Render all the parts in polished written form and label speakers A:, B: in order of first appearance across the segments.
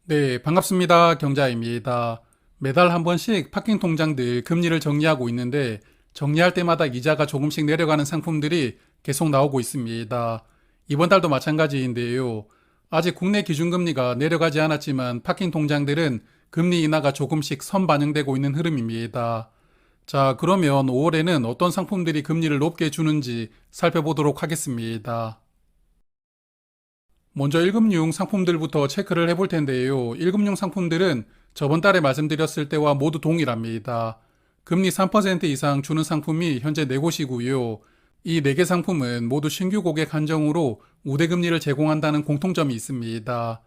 A: 네, 반갑습니다. 경자입니다. 매달 한 번씩 파킹 통장들 금리를 정리하고 있는데 정리할 때마다 이자가 조금씩 내려가는 상품들이 계속 나오고 있습니다. 이번 달도 마찬가지인데요. 아직 국내 기준금리가 내려가지 않았지만 파킹 통장들은 금리 인하가 조금씩 선반영되고 있는 흐름입니다. 자, 그러면 5월에는 어떤 상품들이 금리를 높게 주는지 살펴보도록 하겠습니다. 먼저 1금융 상품들부터 체크를 해볼 텐데요. 1금융 상품들은 저번 달에 말씀드렸을 때와 모두 동일합니다. 금리 3% 이상 주는 상품이 현재 4곳이고요. 이 4개 상품은 모두 신규 고객 한정으로 우대금리를 제공한다는 공통점이 있습니다.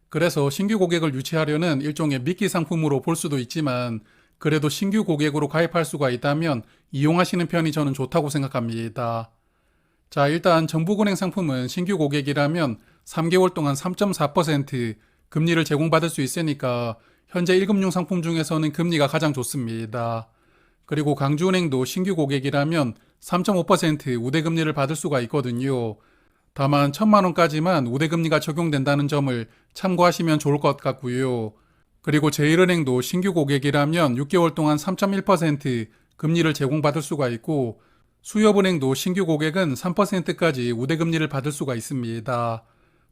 A: 그래서 신규 고객을 유치하려는 일종의 미끼 상품으로 볼 수도 있지만 그래도 신규 고객으로 가입할 수가 있다면 이용하시는 편이 저는 좋다고 생각합니다. 자, 일단 정부은행 상품은 신규 고객이라면 3개월 동안 3.4% 금리를 제공받을 수 있으니까 현재 1금융 상품 중에서는 금리가 가장 좋습니다. 그리고 강주은행도 신규 고객이라면 3.5% 우대금리를 받을 수가 있거든요. 다만 1,000만 원까지만 우대금리가 적용된다는 점을 참고하시면 좋을 것 같고요. 그리고 제1은행도 신규 고객이라면 6개월 동안 3.1% 금리를 제공받을 수가 있고 수협은행도 신규 고객은 3%까지 우대금리를 받을 수가 있습니다.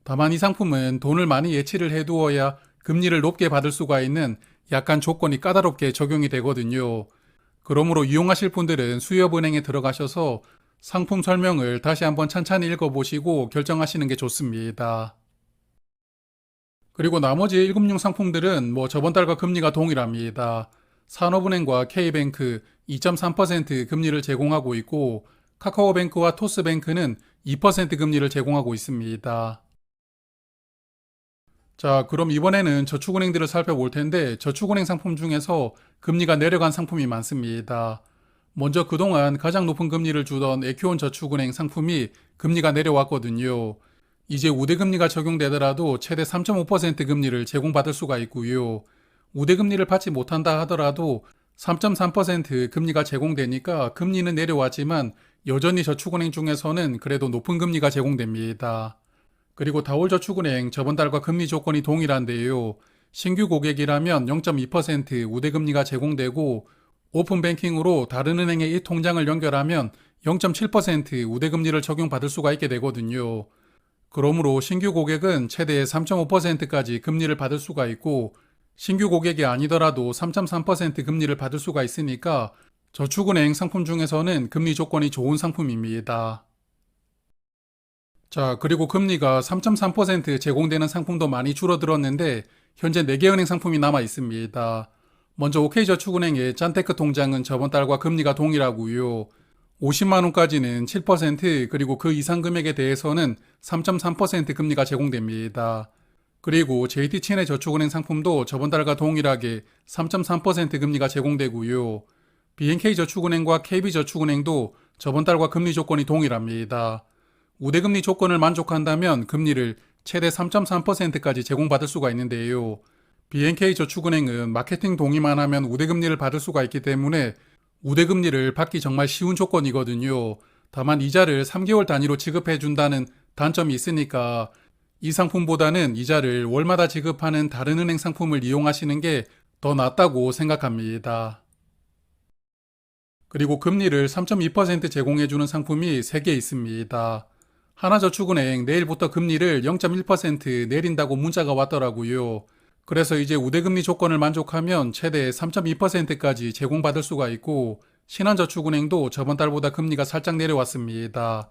A: 다만 이 상품은 돈을 많이 예치를 해두어야 금리를 높게 받을 수가 있는 약간 조건이 까다롭게 적용이 되거든요. 그러므로 이용하실 분들은 수협은행에 들어가셔서 상품 설명을 다시 한번 찬찬히 읽어보시고 결정하시는 게 좋습니다. 그리고 나머지 1금융 상품들은 저번 달과 금리가 동일합니다. 산업은행과 K뱅크 2.3% 금리를 제공하고 있고 카카오뱅크와 토스뱅크는 2% 금리를 제공하고 있습니다. 자, 그럼 이번에는 저축은행들을 살펴볼 텐데 저축은행 상품 중에서 금리가 내려간 상품이 많습니다. 먼저 그동안 가장 높은 금리를 주던 에큐온 저축은행 상품이 금리가 내려왔거든요. 이제 우대금리가 적용되더라도 최대 3.5% 금리를 제공받을 수가 있고요. 우대금리를 받지 못한다 하더라도 3.3% 금리가 제공되니까 금리는 내려왔지만 여전히 저축은행 중에서는 그래도 높은 금리가 제공됩니다. 그리고 다올저축은행 저번 달과 금리 조건이 동일한데요. 신규 고객이라면 0.2% 우대금리가 제공되고 오픈뱅킹으로 다른 은행의 이 통장을 연결하면 0.7% 우대금리를 적용받을 수가 있게 되거든요. 그러므로 신규 고객은 최대 3.5%까지 금리를 받을 수가 있고 신규 고객이 아니더라도 3.3% 금리를 받을 수가 있으니까 저축은행 상품 중에서는 금리 조건이 좋은 상품입니다. 자, 그리고 금리가 3.3% 제공되는 상품도 많이 줄어들었는데 현재 4개 은행 상품이 남아 있습니다. 먼저 OK저축은행의 짠테크 통장은 저번 달과 금리가 동일하고요. 50만 원까지는 7% 그리고 그 이상 금액에 대해서는 3.3% 금리가 제공됩니다. 그리고 JT친의 저축은행 상품도 저번 달과 동일하게 3.3% 금리가 제공되고요. BNK저축은행과 KB저축은행도 저번 달과 금리 조건이 동일합니다. 우대금리 조건을 만족한다면 금리를 최대 3.3%까지 제공받을 수가 있는데요. BNK저축은행은 마케팅 동의만 하면 우대금리를 받을 수가 있기 때문에 우대금리를 받기 정말 쉬운 조건이거든요. 다만 이자를 3개월 단위로 지급해 준다는 단점이 있으니까 이 상품보다는 이자를 월마다 지급하는 다른 은행 상품을 이용하시는 게 더 낫다고 생각합니다. 그리고 금리를 3.2% 제공해 주는 상품이 3개 있습니다. 하나저축은행 내일부터 금리를 0.1% 내린다고 문자가 왔더라고요. 그래서 이제 우대금리 조건을 만족하면 최대 3.2%까지 제공받을 수가 있고 신한저축은행도 저번 달보다 금리가 살짝 내려왔습니다.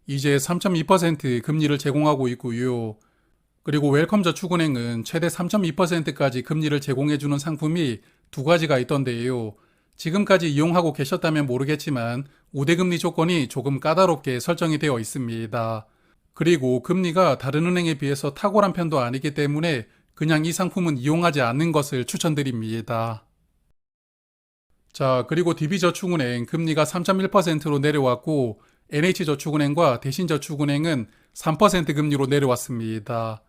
A: 이제 3.2% 금리를 제공하고 있고요. 그리고 웰컴저축은행은 최대 3.2%까지 금리를 제공해주는 상품이 2가지가 있던데요. 지금까지 이용하고 계셨다면 모르겠지만 우대금리 조건이 조금 까다롭게 설정이 되어 있습니다. 그리고 금리가 다른 은행에 비해서 탁월한 편도 아니기 때문에 그냥 이 상품은 이용하지 않는 것을 추천드립니다. 자, 그리고 DB저축은행 금리가 3.1%로 내려왔고 NH저축은행과 대신저축은행은 3% 금리로 내려왔습니다.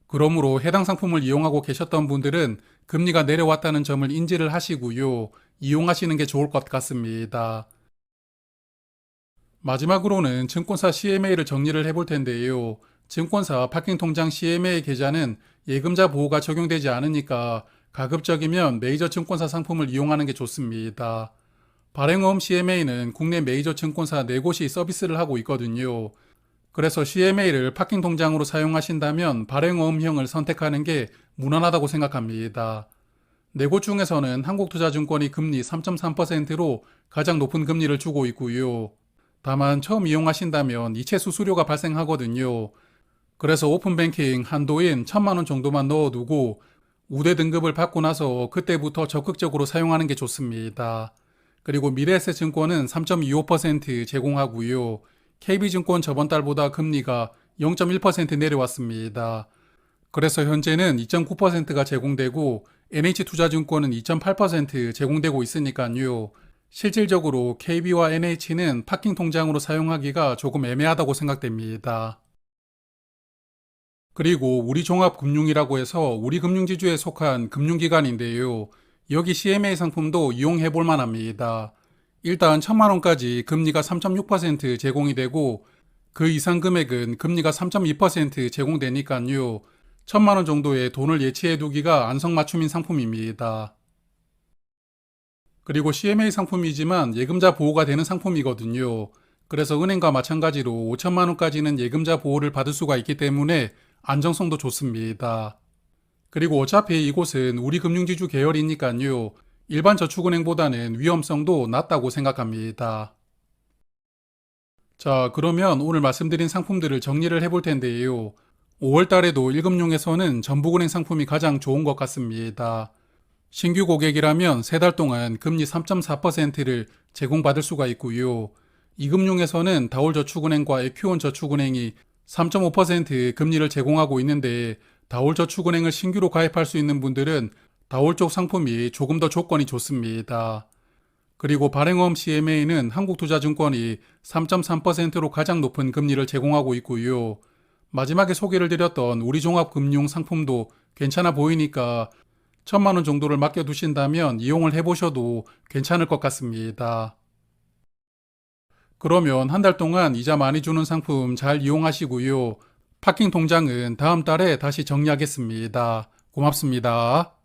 A: 그러므로 해당 상품을 이용하고 계셨던 분들은 금리가 내려왔다는 점을 인지를 하시고요. 이용하시는 게 좋을 것 같습니다. 마지막으로는 증권사 CMA를 정리를 해볼 텐데요. 증권사 파킹통장 CMA 계좌는 예금자 보호가 적용되지 않으니까 가급적이면 메이저 증권사 상품을 이용하는 게 좋습니다. 발행어음 CMA는 국내 메이저 증권사 4곳이 서비스를 하고 있거든요. 그래서 CMA를 파킹 통장으로 사용하신다면 발행어음형을 선택하는 게 무난하다고 생각합니다. 4곳 중에서는 한국투자증권이 금리 3.3%로 가장 높은 금리를 주고 있고요. 다만 처음 이용하신다면 이체 수수료가 발생하거든요. 그래서 오픈뱅킹 한도인 1,000만 원 정도만 넣어두고 우대 등급을 받고 나서 그때부터 적극적으로 사용하는 게 좋습니다. 그리고 미래에셋증권은 3.25% 제공하고요. KB증권 저번 달보다 금리가 0.1% 내려왔습니다. 그래서 현재는 2.9%가 제공되고 NH투자증권은 2.8% 제공되고 있으니까요. 실질적으로 KB와 NH는 파킹 통장으로 사용하기가 조금 애매하다고 생각됩니다. 그리고 우리종합금융이라고 해서 우리금융지주에 속한 금융기관인데요. 여기 CMA 상품도 이용해 볼 만합니다. 일단 1,000만 원까지 금리가 3.6% 제공이 되고 그 이상 금액은 금리가 3.2% 제공되니까요. 1,000만 원 정도의 돈을 예치해 두기가 안성맞춤인 상품입니다. 그리고 CMA 상품이지만 예금자 보호가 되는 상품이거든요. 그래서 은행과 마찬가지로 5천만 원까지는 예금자 보호를 받을 수가 있기 때문에 안정성도 좋습니다. 그리고 어차피 이곳은 우리금융지주 계열이니까요. 일반 저축은행보다는 위험성도 낮다고 생각합니다. 자, 그러면 오늘 말씀드린 상품들을 정리를 해볼 텐데요. 5월 달에도 1금융에서는 전북은행 상품이 가장 좋은 것 같습니다. 신규 고객이라면 3달 동안 금리 3.4%를 제공받을 수가 있고요. 2금융에서는 다올저축은행과 에큐원저축은행이 3.5% 금리를 제공하고 있는데 다올저축은행을 신규로 가입할 수 있는 분들은 다올 쪽 상품이 조금 더 조건이 좋습니다. 그리고 발행어음 CMA는 한국투자증권이 3.3%로 가장 높은 금리를 제공하고 있고요. 마지막에 소개를 드렸던 우리종합금융 상품도 괜찮아 보이니까 1,000만 원 정도를 맡겨두신다면 이용을 해보셔도 괜찮을 것 같습니다. 그러면 한 달 동안 이자 많이 주는 상품 잘 이용하시고요. 파킹 통장은 다음 달에 다시 정리하겠습니다. 고맙습니다.